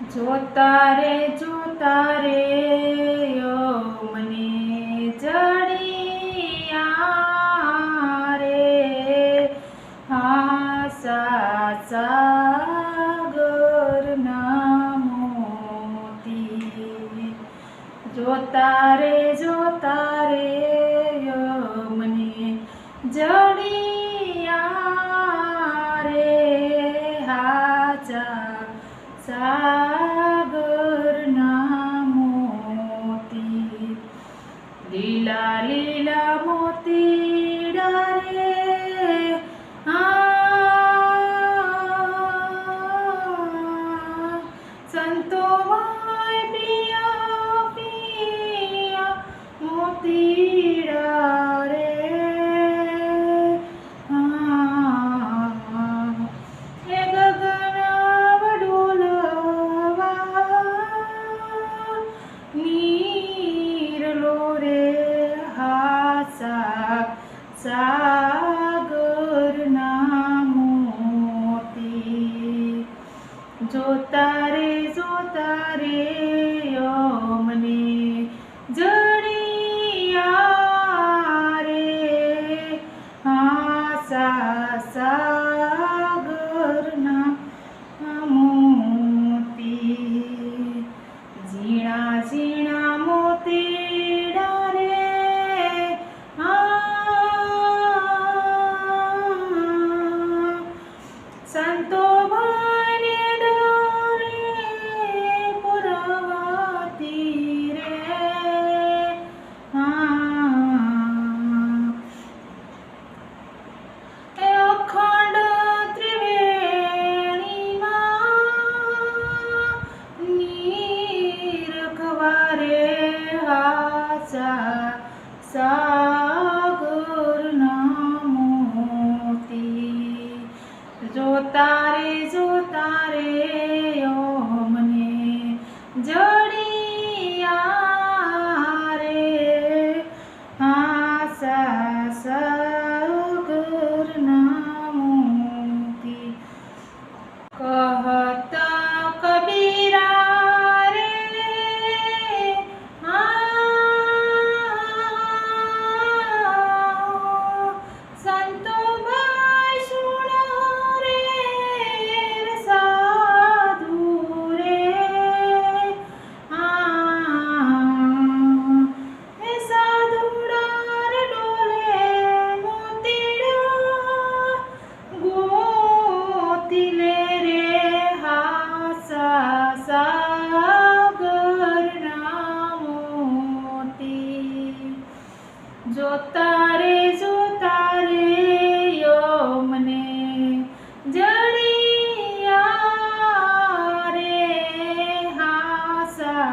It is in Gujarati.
જોતા રે મને જડિયા રે હા સાગરના મોતી જોતા રે મને જડિયા રે હાચા સાગરના મોતી લીલા લીલા મોતીડા રે સંતો માય પિયા પિયા મોતીડા રે એ ગગન વડોલવા નીરલો રે હાસા સાગરના મોતી જોતા રે મને જડિયા રે હા સાગરના મોતી ઝીણા ઝીણા મોતીડા રે સંતો ભાઈને ડોરે પુરવાતી રે એ અખંડ ત્રિવેણીમાં નીરખવા રે હાચા સાગરના મોતી જોતા રે મને જડિયા રે હા સાગરના મોતી કહતા કબીરા રે સંતો ભાઈ સુણો રે સાધુ રે એ સાધુડા રે ડોલે મોતીડા ગોતી લે રે હાસા સાગરના મોતી જોતા રે મને જડિયા રે હાસા